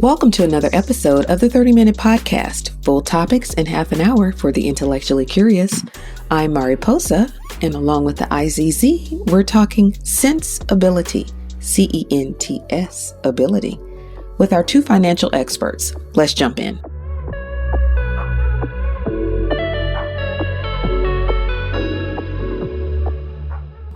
Welcome to another episode of the 30-Minute Podcast, full topics in half an hour for the intellectually curious. I'm Mariposa, and along with the IZZ, we're talking sense-ability, C-E-N-T-S, ability, with our two financial experts. Let's jump in.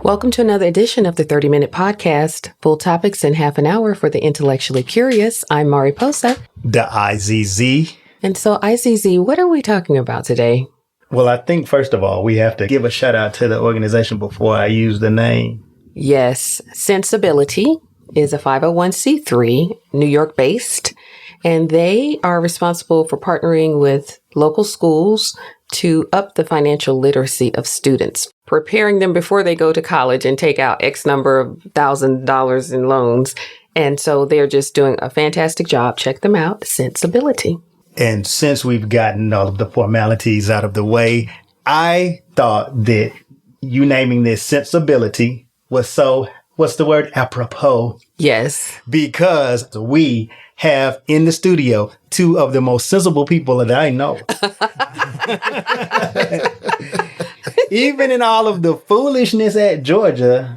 Welcome to another edition of the 30-Minute Podcast, full topics in half an hour for the intellectually curious. I'm Mariposa. The IZZ. And so, IZZ, what are we talking about today? Well, I think, first of all, we have to give a shout out to the organization before I use the name. Yes. sense-ability is a 501c3, New York based, and they are responsible for partnering with local schools to up the financial literacy of students, preparing them before they go to college and take out X number of $1,000 in loans. And so they're just doing a fantastic job. Check them out, sense-ability. And since we've gotten all of the formalities out of the way, I thought that you naming this sense-ability was so, what's the word? Apropos. Yes. Because we have in the studio two of the most sensible people that I know. Even in all of the foolishness at Georgia,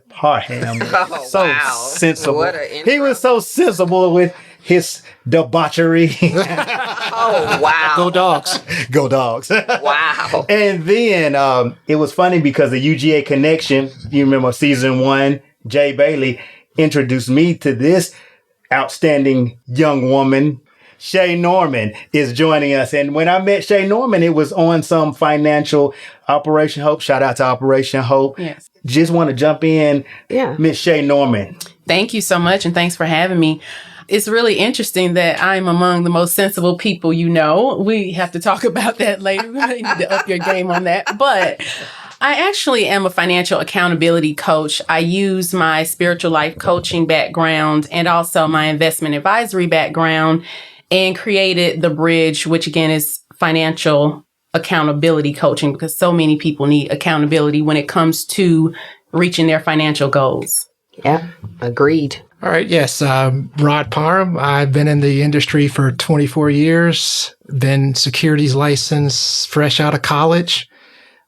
Parham, sensible. He was so sensible with his debauchery. Oh, wow. Go Dogs. Go Dogs. Wow. And then it was funny because the UGA connection, you remember season 1, Jay Bailey introduced me to this outstanding young woman. Shay Norman is joining us. And when I met Shay Norman, it was on some financial Operation Hope. Shout out to Operation Hope. Yes. Just want to jump in. Yeah. Miss Shay Norman. Thank you so much. And thanks for having me. It's really interesting that I'm among the most sensible people you know. We have to talk about that later. We need to up your game on that. But I actually am a financial accountability coach. I use my spiritual life coaching background and also my investment advisory background and created The Bridge, which again is financial accountability coaching because so many people need accountability when it comes to reaching their financial goals. Yeah, agreed. All right. Yes. Rod Parham. I've been in the industry for 24 years, been securities licensed fresh out of college.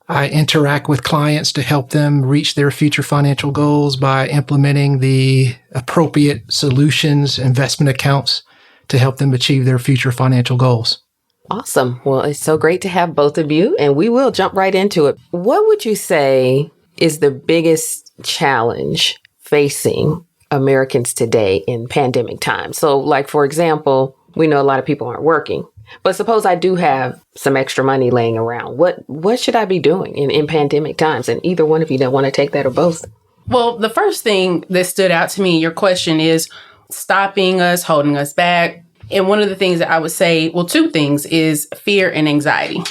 I interact with clients to help them reach their future financial goals by implementing the appropriate solutions, investment accounts to help them achieve their future financial goals. Awesome. Well, it's so great to have both of you, and we will jump right into it. What would you say is the biggest challenge facing Americans today in pandemic time? So, like, for example, we know a lot of people aren't working, but suppose I do have some extra money laying around. What should I be doing in pandemic times? And either one of you that want to take that or both. Well, the first thing that stood out to me in your question is stopping us, holding us back. And one of the things that I would say, well, two things is fear and anxiety.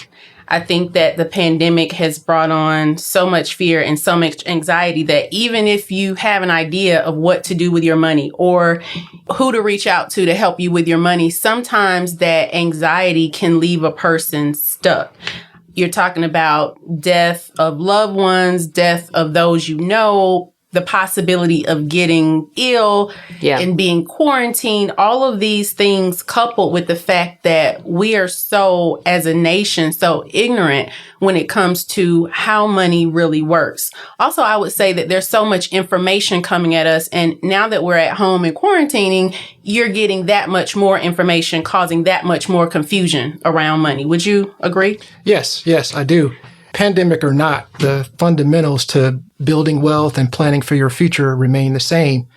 I think that the pandemic has brought on so much fear and so much anxiety that even if you have an idea of what to do with your money or who to reach out to help you with your money, sometimes that anxiety can leave a person stuck. You're talking about death of loved ones, death of those you know, the possibility of getting ill and being quarantined, all of these things coupled with the fact that we are so, as a nation, so ignorant when it comes to how money really works. Also, I would say that there's so much information coming at us. And now that we're at home and quarantining, you're getting that much more information, causing that much more confusion around money. Would you agree? Yes, I do. Pandemic or not, the fundamentals to building wealth and planning for your future remain the same.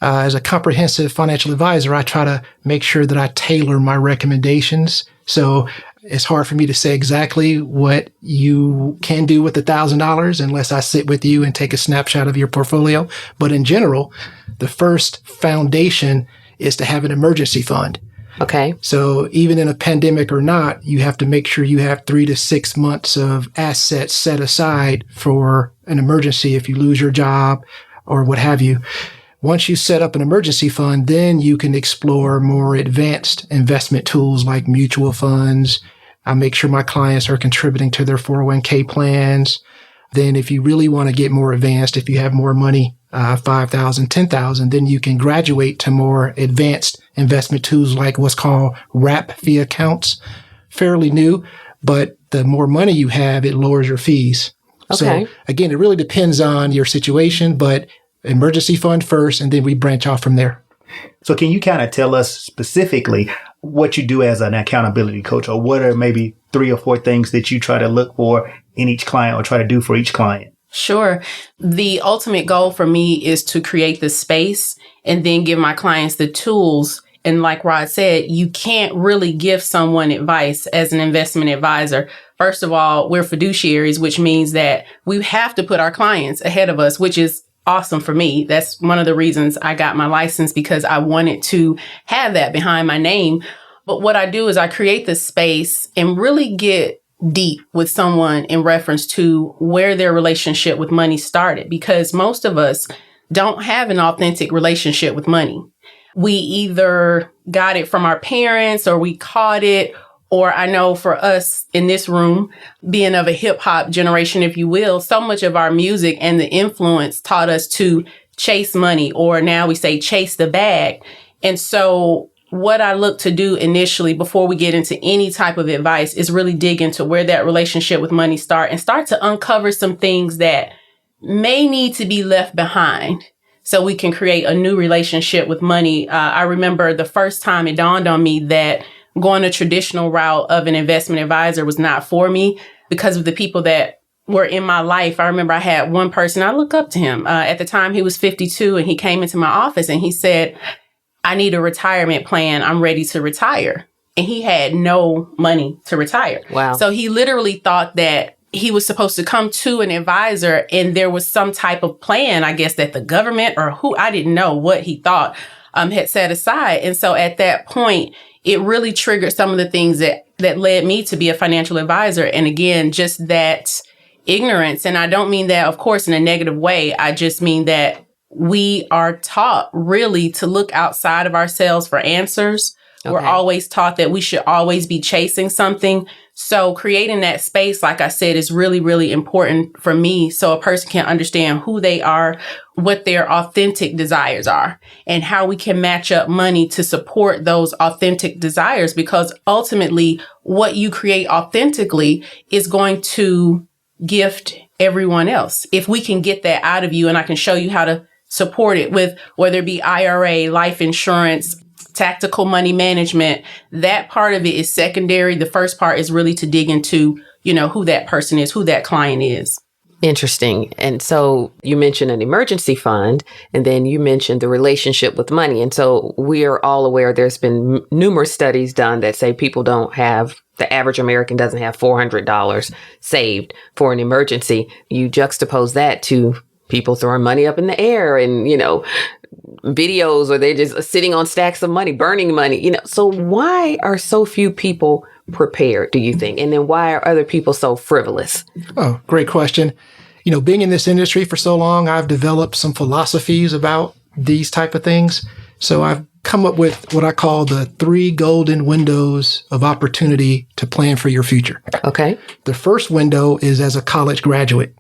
As a comprehensive financial advisor, I try to make sure that I tailor my recommendations. So it's hard for me to say exactly what you can do with $1,000 unless I sit with you and take a snapshot of your portfolio. But in general, the first foundation is to have an emergency fund. Okay. So even in a pandemic or not, you have to make sure you have 3 to 6 months of assets set aside for an emergency if you lose your job or what have you. Once you set up an emergency fund, then you can explore more advanced investment tools like mutual funds. I make sure my clients are contributing to their 401k plans. Then if you really want to get more advanced, if you have more money, 5,000, 10,000, then you can graduate to more advanced investment tools like what's called wrap fee accounts. Fairly new, but the more money you have, it lowers your fees. Okay. So again, it really depends on your situation, but emergency fund first, and then we branch off from there. So can you kind of tell us specifically what you do as an accountability coach, or what are maybe 3 or 4 things that you try to look for in each client or try to do for each client? Sure. The ultimate goal for me is to create the space and then give my clients the tools. And like Rod said, you can't really give someone advice as an investment advisor. First of all, we're fiduciaries, which means that we have to put our clients ahead of us, which is awesome for me. That's one of the reasons I got my license, because I wanted to have that behind my name. But what I do is I create the space and really get deep with someone in reference to where their relationship with money started, because most of us don't have an authentic relationship with money. We either got it from our parents or we caught it, or I know for us in this room, being of a hip hop generation, if you will, so much of our music and the influence taught us to chase money, or now we say chase the bag. And so what I look to do initially before we get into any type of advice is really dig into where that relationship with money start to uncover some things that may need to be left behind so we can create a new relationship with money. I remember the first time it dawned on me that going a traditional route of an investment advisor was not for me because of the people that were in my life. I remember I had one person, I look up to him. At the time, he was 52, and he came into my office and he said, I need a retirement plan. I'm ready to retire. And he had no money to retire. Wow. So he literally thought that he was supposed to come to an advisor and there was some type of plan, I guess, that the government or who, I didn't know what he thought, had set aside. And so at that point, it really triggered some of the things that led me to be a financial advisor. And again, just that ignorance. And I don't mean that, of course, in a negative way. I just mean that we are taught really to look outside of ourselves for answers. Okay. We're always taught that we should always be chasing something. So creating that space, like I said, is really, really important for me. So a person can understand who they are, what their authentic desires are, and how we can match up money to support those authentic desires. Because ultimately, what you create authentically is going to gift everyone else. If we can get that out of you, and I can show you how to support it with whether it be IRA, life insurance, tactical money management, that part of it is secondary. The first part is really to dig into, who that person is, who that client is. Interesting. And so you mentioned an emergency fund, and then you mentioned the relationship with money. And so we are all aware there's been numerous studies done that say the average American doesn't have $400 saved for an emergency. You juxtapose that to people throwing money up in the air and, videos where they're just sitting on stacks of money, burning money, So why are so few people prepared, do you think? And then why are other people so frivolous? Oh, great question. Being in this industry for so long, I've developed some philosophies about these type of things. So I've come up with what I call the 3 golden windows of opportunity to plan for your future. Okay. The first window is as a college graduate.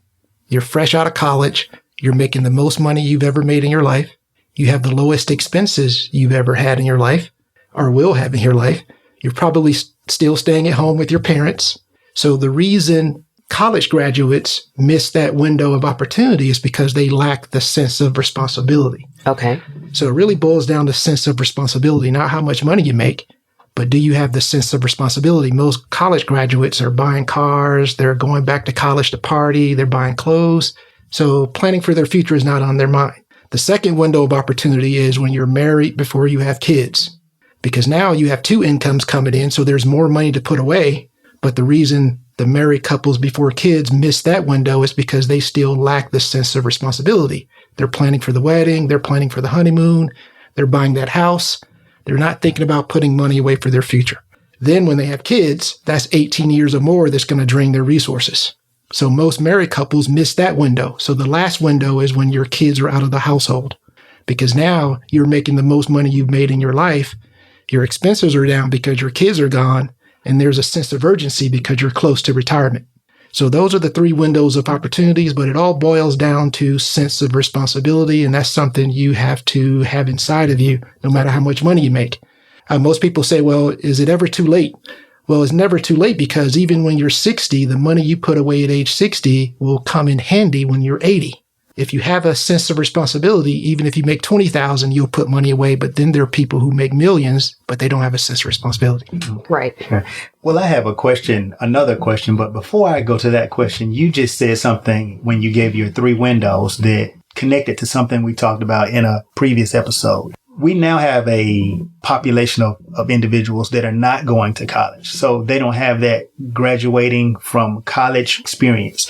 You're fresh out of college. You're making the most money you've ever made in your life. You have the lowest expenses you've ever had in your life or will have in your life. You're probably still staying at home with your parents. So the reason college graduates miss that window of opportunity is because they lack the sense of responsibility. Okay. So it really boils down to sense of responsibility, not how much money you make, but do you have the sense of responsibility? Most college graduates are buying cars. They're going back to college to party. They're buying clothes. So planning for their future is not on their mind. The second window of opportunity is when you're married before you have kids, because now you have 2 incomes coming in. So there's more money to put away. But the reason the married couples before kids miss that window is because they still lack the sense of responsibility. They're planning for the wedding. They're planning for the honeymoon. They're buying that house. They're not thinking about putting money away for their future. Then when they have kids, that's 18 years or more that's going to drain their resources. So most married couples miss that window. So the last window is when your kids are out of the household, because now you're making the most money you've made in your life. Your expenses are down because your kids are gone, and there's a sense of urgency because you're close to retirement. So those are the three windows of opportunities, but it all boils down to sense of responsibility. And that's something you have to have inside of you, no matter how much money you make. Most people say, well, is it ever too late? Well, it's never too late, because even when you're 60, the money you put away at age 60 will come in handy when you're 80. If you have a sense of responsibility, even if you make 20,000, you'll put money away. But then there are people who make millions, but they don't have a sense of responsibility. Right. Well, I have another question. But before I go to that question, you just said something when you gave your three windows that connected to something we talked about in a previous episode. We now have a population of individuals that are not going to college. So they don't have that graduating from college experience.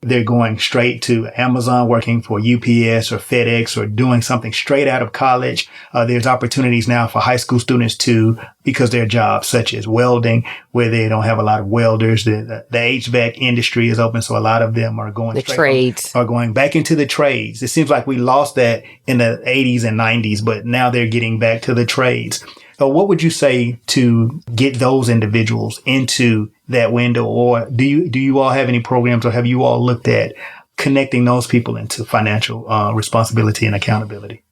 They're going straight to Amazon, working for UPS or FedEx, or doing something straight out of college. There's opportunities now for high school students too, because there are jobs such as welding, where they don't have a lot of welders. The HVAC industry is open, so a lot of them are going are going back into the trades. It seems like we lost that in the 80s and 90s, but now they're getting back to the trades. So what would you say to get those individuals into that window? Or do you all have any programs, or have you all looked at connecting those people into financial responsibility and accountability?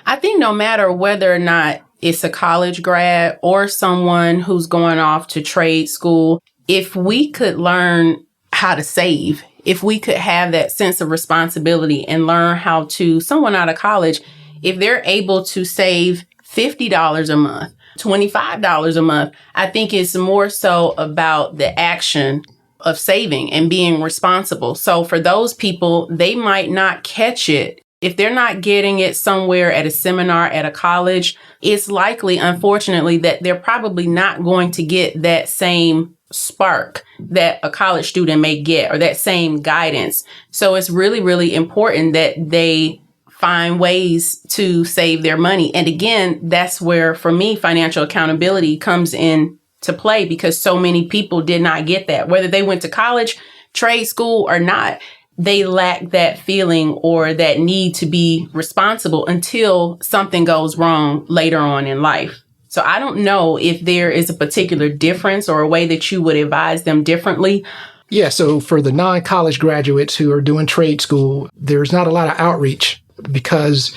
I think no matter whether or not it's a college grad or someone who's going off to trade school, if we could learn how to save, if we could have that sense of responsibility and learn how to, someone out of college, if they're able to save $50 a month, $25 a month, I think it's more so about the action of saving and being responsible. So for those people, they might not catch it. If they're not getting it somewhere at a seminar at a college, it's likely, unfortunately, that they're probably not going to get that same spark that a college student may get, or that same guidance. So it's really, really important that they find ways to save their money. And again, that's where, for me, financial accountability comes in to play, because so many people did not get that. Whether they went to college, trade school, or not, they lack that feeling or that need to be responsible until something goes wrong later on in life. So I don't know if there is a particular difference or a way that you would advise them differently. Yeah, so for the non-college graduates who are doing trade school, there's not a lot of outreach, because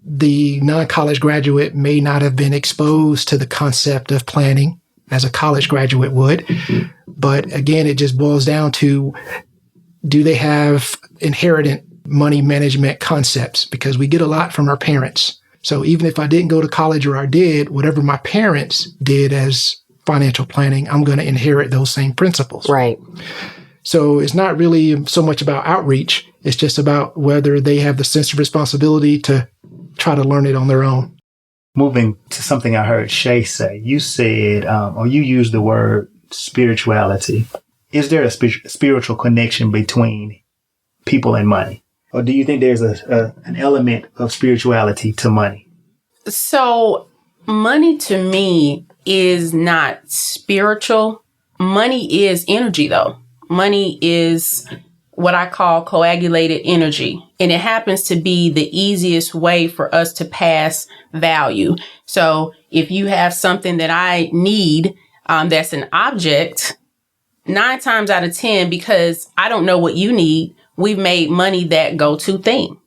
the non-college graduate may not have been exposed to the concept of planning as a college graduate would. But again, it just boils down to, do they have inherent money management concepts? Because we get a lot from our parents. So even if I didn't go to college, or I did, whatever my parents did as financial planning, I'm going to inherit those same principles. Right. So it's not really so much about outreach. It's just about whether they have the sense of responsibility to try to learn it on their own. Moving to something I heard Shay say, you said, or you used the word spirituality. Is there a spiritual connection between people and money? Or do you think there's an element of spirituality to money? So money to me is not spiritual. Money is energy, though. Money is what I call coagulated energy. And it happens to be the easiest way for us to pass value. So if you have something that I need, that's an object, 9 times out of 10, because I don't know what you need, we've made money that go-to thing.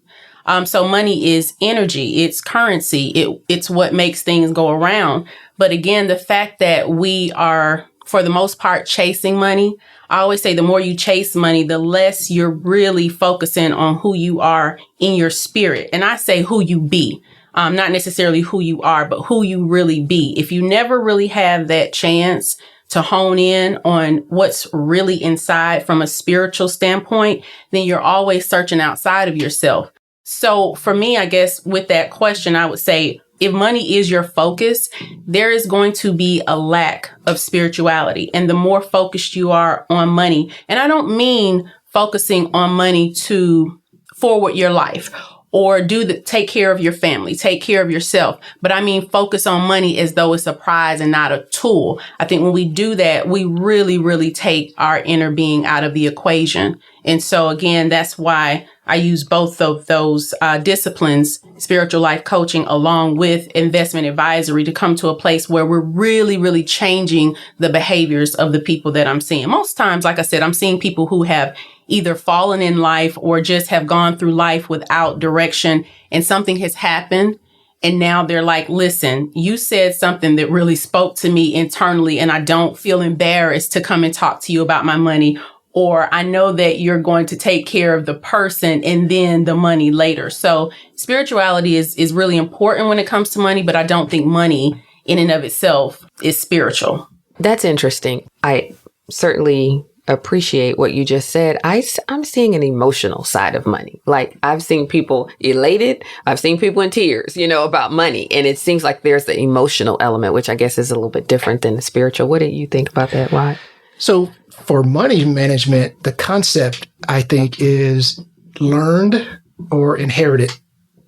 So money is energy. It's currency. It's what makes things go around. But again, the fact that we are, for the most part, chasing money, I always say the more you chase money, the less you're really focusing on who you are in your spirit. And I say who you be, not necessarily who you are, but who you really be. If you never really have that chance to hone in on what's really inside from a spiritual standpoint, then you're always searching outside of yourself. So for me, I guess with that question, I would say, if money is your focus, there is going to be a lack of spirituality. And the more focused you are on money, and I don't mean focusing on money to forward your life or take care of your family, take care of yourself. But I mean, focus on money as though it's a prize and not a tool. I think when we do that, we really, really take our inner being out of the equation. And so again, that's why I use both of those disciplines, spiritual life coaching, along with investment advisory, to come to a place where we're really, really changing the behaviors of the people that I'm seeing. Most times, like I said, I'm seeing people who have either fallen in life or just have gone through life without direction, and something has happened. And now they're like, listen, you said something that really spoke to me internally, and I don't feel embarrassed to come and talk to you about my money. Or I know that you're going to take care of the person and then the money later. So spirituality is really important when it comes to money, but I don't think money in and of itself is spiritual. That's interesting. I certainly appreciate what you just said. I'm seeing an emotional side of money. Like, I've seen people elated. I've seen people in tears, about money. And it seems like there's the emotional element, which I guess is a little bit different than the spiritual. What do you think about that, Rod? So for money management, the concept, I think, is learned or inherited.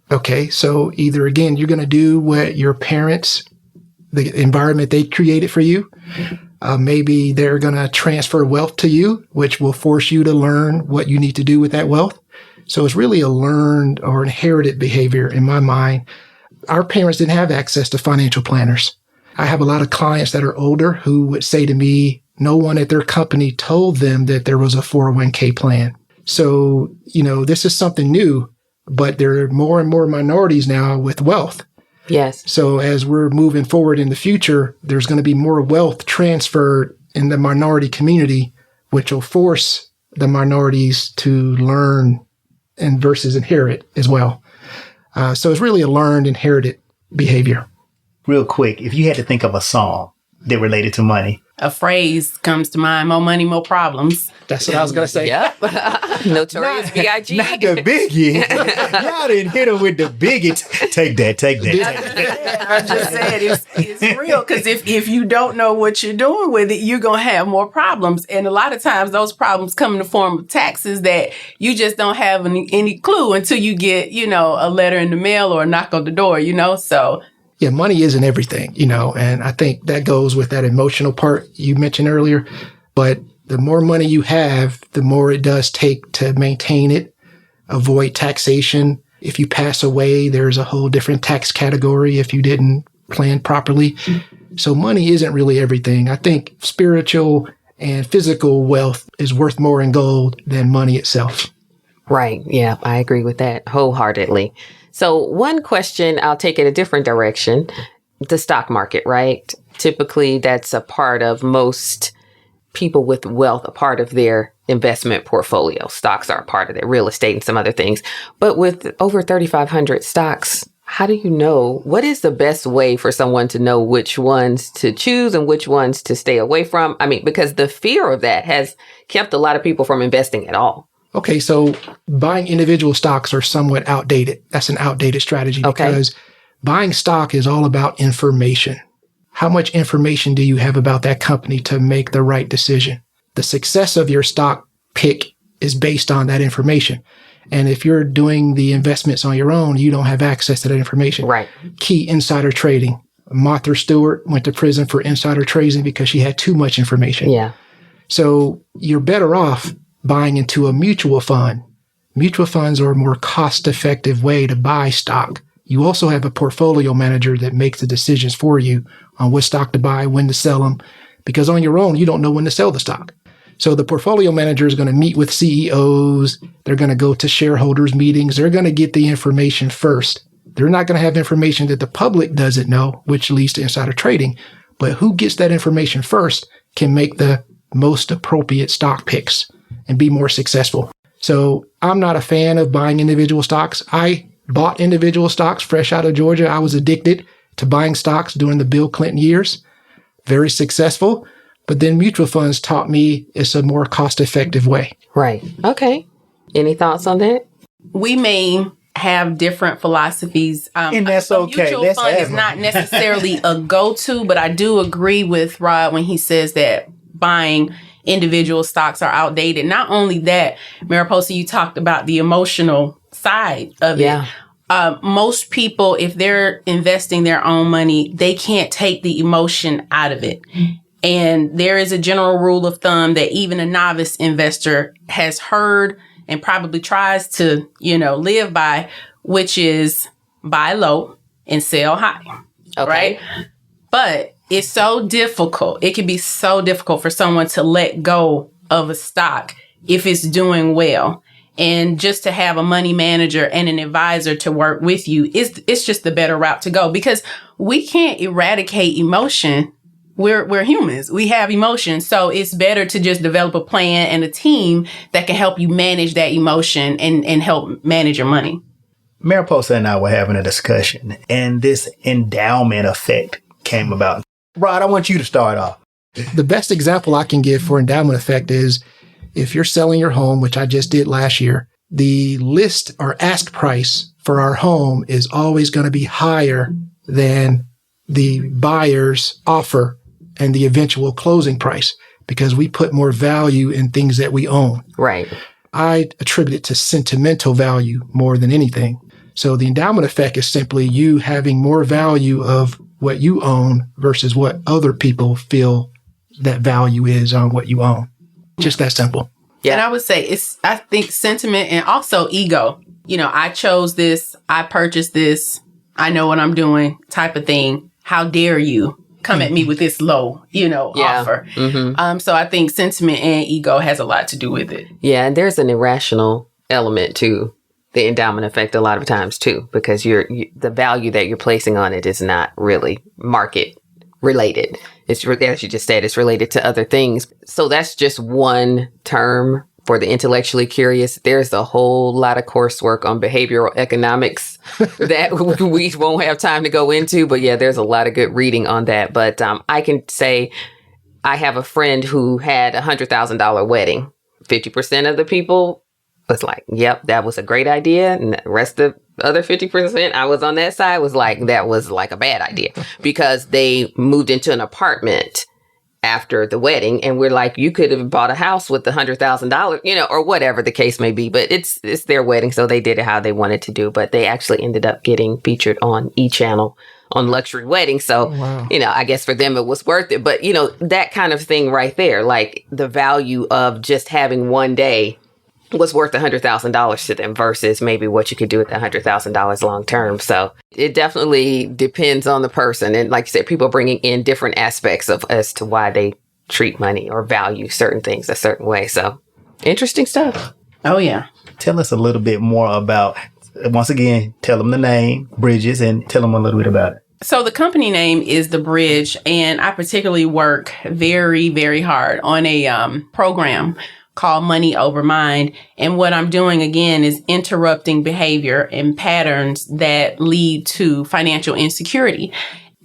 Okay. So either, again, you're going to do what your parents, the environment they created for you. Maybe they're going to transfer wealth to you, which will force you to learn what you need to do with that wealth. So it's really a learned or inherited behavior in my mind. Our parents didn't have access to financial planners. I have a lot of clients that are older who would say to me, no one at their company told them that there was a 401k plan. So, this is something new, but there are more and more minorities now with wealth. Yes. So as we're moving forward in the future, there's going to be more wealth transferred in the minority community, which will force the minorities to learn and versus inherit as well. So it's really a learned, inherited behavior. Real quick, if you had to think of a song that related to money. A phrase comes to mind: more money, more problems. That's what I was going to say. Yep. Notorious B.I.G. Not the biggie. Y'all didn't hit him with the biggie. Take that. I'm just saying it's real, because if you don't know what you're doing with it, you're going to have more problems. And a lot of times those problems come in the form of taxes that you just don't have any clue until you get, a letter in the mail or a knock on the door, so. Yeah, money isn't everything, and I think that goes with that emotional part you mentioned earlier. But the more money you have, the more it does take to maintain it, avoid taxation. If you pass away, there's a whole different tax category if you didn't plan properly. So money isn't really everything. I think spiritual and physical wealth is worth more in gold than money itself. Right. Yeah, I agree with that wholeheartedly. So one question, I'll take it a different direction. The stock market, right? Typically, that's a part of most people with wealth, a part of their investment portfolio. Stocks are a part of their real estate and some other things. But with over 3,500 stocks, how do you know what is the best way for someone to know which ones to choose and which ones to stay away from? I mean, because the fear of that has kept a lot of people from investing at all. Okay, so buying individual stocks are somewhat outdated. That's an outdated strategy because buying stock is all about information. How much information do you have about that company to make the right decision? The success of your stock pick is based on that information. And if you're doing the investments on your own, you don't have access to that information. Right. Key insider trading. Martha Stewart went to prison for insider trading because she had too much information. Yeah. So you're better off buying into a mutual fund. Mutual funds are a more cost-effective way to buy stock. You also have a portfolio manager that makes the decisions for you on what stock to buy, when to sell them, because on your own, you don't know when to sell the stock. So the portfolio manager is going to meet with CEOs. They're going to go to shareholders meetings. They're going to get the information first. They're not going to have information that the public doesn't know, which leads to insider trading. But who gets that information first can make the most appropriate stock picks and be more successful. So I'm not a fan of buying individual stocks. I bought individual stocks fresh out of Georgia. I was addicted to buying stocks during the Bill Clinton years. Very successful. But then mutual funds taught me it's a more cost-effective way. Right. Okay. Any thoughts on that? We may have different philosophies. And that's okay. Mutual fund is not necessarily a go-to, but I do agree with Rod when he says that buying individual stocks are outdated. Not only that, Mariposa, you talked about the emotional side of it. Most people, if they're investing their own money, they can't take the emotion out of it. And there is a general rule of thumb that even a novice investor has heard and probably tries to, live by, which is buy low and sell high. Okay. Right? But it's so difficult. It can be so difficult for someone to let go of a stock if it's doing well. And just to have a money manager and an advisor to work with you it's just the better route to go, because we can't eradicate emotion. We're humans. We have emotions. So it's better to just develop a plan and a team that can help you manage that emotion and help manage your money. Mariposa and I were having a discussion, and this endowment effect came about. Rod, I want you to start off. The best example I can give for endowment effect is if you're selling your home, which I just did last year, the list or ask price for our home is always going to be higher than the buyer's offer and the eventual closing price, because we put more value in things that we own. Right. I attribute it to sentimental value more than anything. So the endowment effect is simply you having more value of what you own versus what other people feel that value is on what you own. Just that simple. Yeah. And I would say I think sentiment and also ego. I chose this, I purchased this, I know what I'm doing type of thing. How dare you come at me with this low, offer. Mm-hmm. So I think sentiment and ego has a lot to do with it. Yeah. And there's an irrational element to the endowment effect a lot of times too, because the value that you're placing on it is not really market related. It's, as you just said, it's related to other things. So that's just one term for the intellectually curious. There's a whole lot of coursework on behavioral economics that we won't have time to go into. But yeah, there's a lot of good reading on that. But I can say I have a friend who had $100,000 wedding. 50% of the people was like, yep, that was a great idea. And the rest of the other 50%, I was on that side, was like, that was like a bad idea, because they moved into an apartment after the wedding. And we're like, you could have bought a house with the $100,000, or whatever the case may be. But it's their wedding, so they did it how they wanted to do. But they actually ended up getting featured on E-Channel on luxury weddings. So, wow. I guess for them it was worth it. But, that kind of thing right there, like the value of just having one day was worth $100,000 to them versus maybe what you could do with that $100,000 long term. So it definitely depends on the person. And like you said, people bringing in different aspects as to why they treat money or value certain things a certain way. So interesting stuff. Oh, yeah. Tell us a little bit more about, once again, tell them the name, Bridges, and tell them a little bit about it. So the company name is The Bridge, and I particularly work very, very hard on a program called Money Over Mind. And what I'm doing, again, is interrupting behavior and patterns that lead to financial insecurity.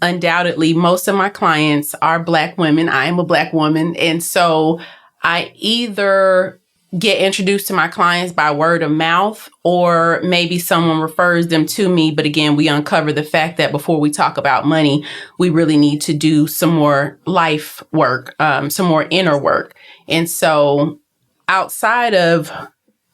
Undoubtedly, most of my clients are Black women. I am a Black woman. And so I either get introduced to my clients by word of mouth, or maybe someone refers them to me. But again, we uncover the fact that before we talk about money, we really need to do some more life work, some more inner work. And so outside of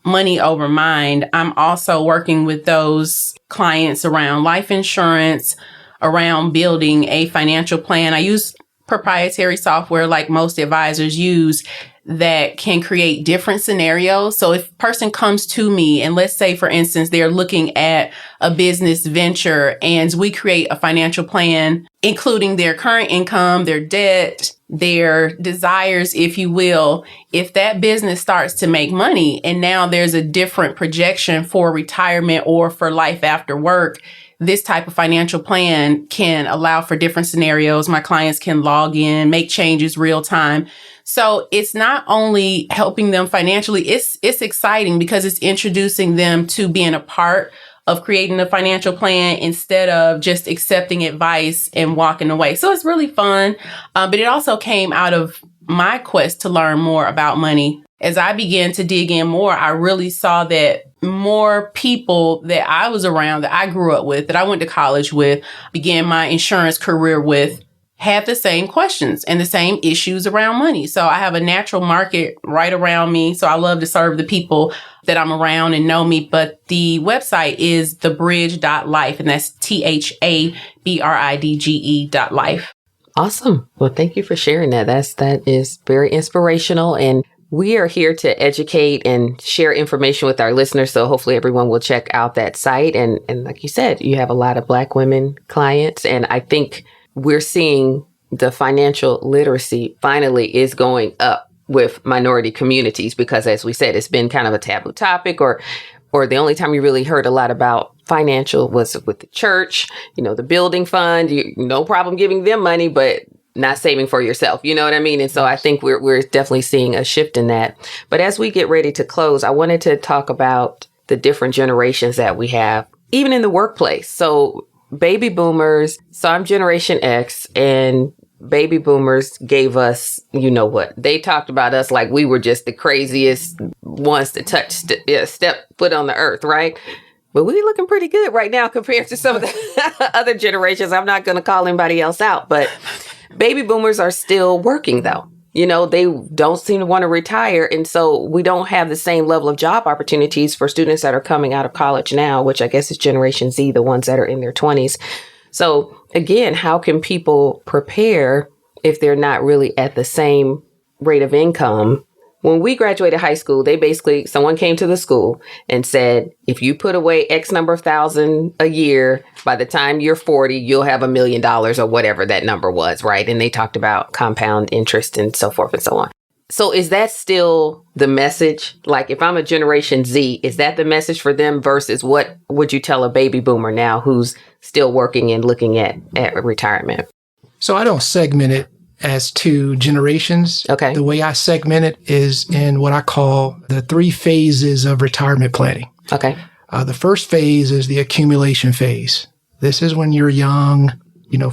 Money Over Mind, I'm also working with those clients around life insurance, around building a financial plan. I use proprietary software like most advisors use that can create different scenarios. So if a person comes to me and let's say, for instance, they're looking at a business venture and we create a financial plan, including their current income, their debt, their desires, if you will, if that business starts to make money and now there's a different projection for retirement or for life after work, this type of financial plan can allow for different scenarios. My clients can log in, make changes real time. So it's not only helping them financially, it's exciting because it's introducing them to being a part of creating a financial plan instead of just accepting advice and walking away. So it's really fun. But it also came out of my quest to learn more about money. As I began to dig in more, I really saw that more people that I was around, that I grew up with, that I went to college with, began my insurance career with, had the same questions and the same issues around money. So I have a natural market right around me. So I love to serve the people that I'm around and know me. But the website is thebridge.life, and that's THABRIDGE.life. Awesome. Well, thank you for sharing that. That is very inspirational. And We are here to educate and share information with our listeners. So hopefully everyone will check out that site. And like you said, you have a lot of Black women clients. And I think we're seeing the financial literacy finally is going up with minority communities, because as we said, it's been kind of a taboo topic, or the only time you really heard a lot about financial was with the church, the building fund, no problem giving them money, but not saving for yourself. You know what I mean? And so I think we're definitely seeing a shift in that. But as we get ready to close, I wanted to talk about the different generations that we have, even in the workplace. So baby boomers, so I'm Generation X, and baby boomers gave us, what? They talked about us like we were just the craziest ones to touch, step foot on the earth, right? But we're looking pretty good right now compared to some of the other generations. I'm not going to call anybody else out, but baby boomers are still working, though. They don't seem to want to retire. And so we don't have the same level of job opportunities for students that are coming out of college now, which I guess is Generation Z, the ones that are in their 20s. So again, how can people prepare if they're not really at the same rate of income? When we graduated high school, someone came to the school and said, if you put away X number of thousand a year, by the time you're 40, you'll have $1 million or whatever that number was, right? And they talked about compound interest and so forth and so on. So is that still the message? Like if I'm a Generation Z, is that the message for them versus what would you tell a baby boomer now who's still working and looking at retirement? So I don't segment it as two generations. Okay. The way I segment it is in what I call the 3 phases of retirement planning. Okay. The first phase is the accumulation phase. This is when you're young,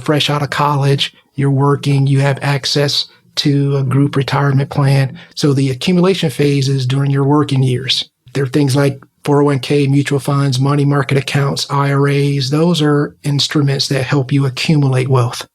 fresh out of college, you're working, you have access to a group retirement plan. So the accumulation phase is during your working years. There are things like 401k, mutual funds, money market accounts, IRAs. Those are instruments that help you accumulate wealth.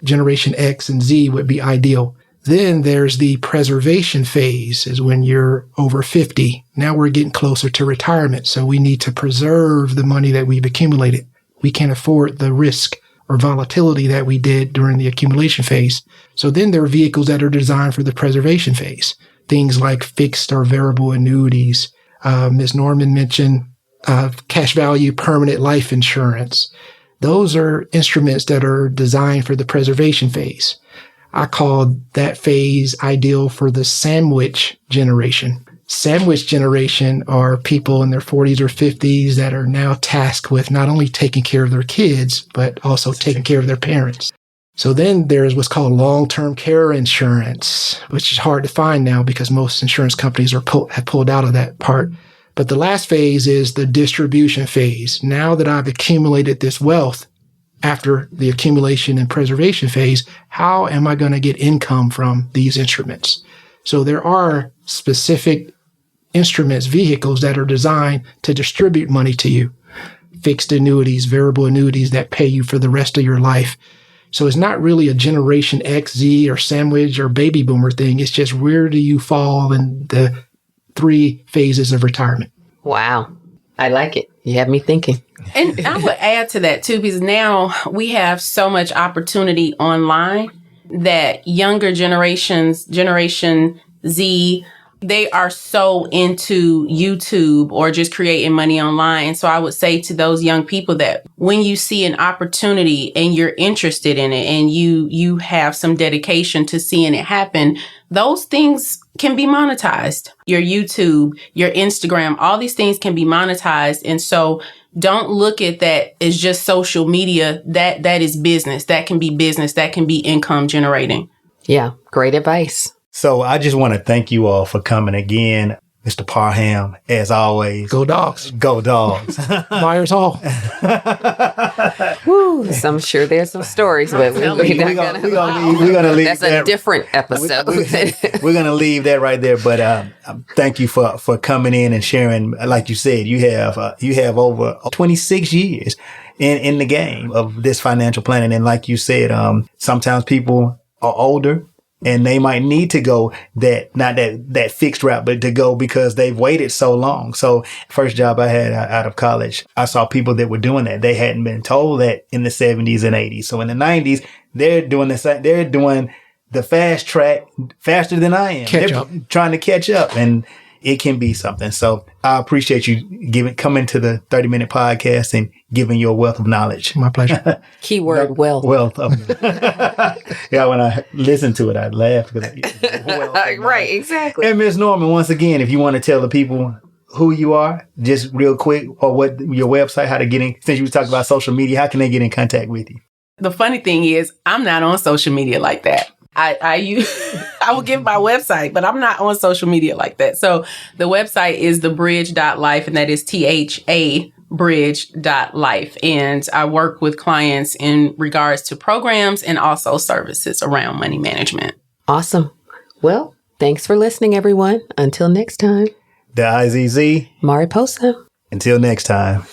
Generation X and Z would be ideal. Then there's the preservation phase, is when you're over 50. Now we're getting closer to retirement. So we need to preserve the money that we've accumulated. We can't afford the risk or volatility that we did during the accumulation phase. So then there are vehicles that are designed for the preservation phase. Things like fixed or variable annuities. Ms. Norman mentioned cash value permanent life insurance. Those are instruments that are designed for the preservation phase. I call that phase ideal for the sandwich generation. Sandwich generation are people in their 40s or 50s that are now tasked with not only taking care of their kids, but also taking care of their parents. So then there's what's called long-term care insurance, which is hard to find now because most insurance companies have pulled out of that part. But the last phase is the distribution phase. Now that I've accumulated this wealth after the accumulation and preservation phase, how am I going to get income from these instruments? So there are specific instruments, vehicles that are designed to distribute money to you. Fixed annuities, variable annuities that pay you for the rest of your life. So it's not really a Generation X, Z, or sandwich or baby boomer thing. It's just where do you fall in the 3 phases of retirement? Wow. I like it. You have me thinking. And I would add to that too, because now we have so much opportunity online that younger generations, Generation Z, they are so into YouTube or just creating money online. So I would say to those young people that when you see an opportunity and you're interested in it and you have some dedication to seeing it happen, those things can be monetized. Your YouTube, your Instagram, all these things can be monetized. And so don't look at that as just social media. That is business. That can be business. That can be income generating. Yeah. Great advice. So I just want to thank you all for coming again. Mr. Parham, as always. Go Dogs. Go Dogs. Myers Hall. Woo, so I'm sure there's some stories, but we're We're gonna leave that's that. A different episode. We're gonna leave that right there. But thank you for coming in and sharing. Like you said, you have over 26 years in the game of this financial planning. And like you said, sometimes people are older and they might need to go that fixed route, but to go because they've waited so long. So first job I had out of college, I saw people that were doing that. They hadn't been told that in the 70s and 80s. So in the 90s, they're doing the same. They're doing the fast track faster than I am. Catch They're up. trying to catch up, and it can be something. So I appreciate you coming to the 30-minute podcast and giving your wealth of knowledge. My pleasure. Keyword wealth. Wealth of yeah, when I listen to it, I laugh because Right, exactly. And Ms. Norman, once again, if you want to tell the people who you are, just real quick, or what your website, how to get in, since you talked about social media, how can they get in contact with you? The funny thing is, I'm not on social media like that. I use I will give my website, but I'm not on social media like that. So the website is thebridge.life, and that is THA bridge.life. And I work with clients in regards to programs and also services around money management. Awesome. Well, thanks for listening, everyone. Until next time. The IZZ. Mariposa. Until next time.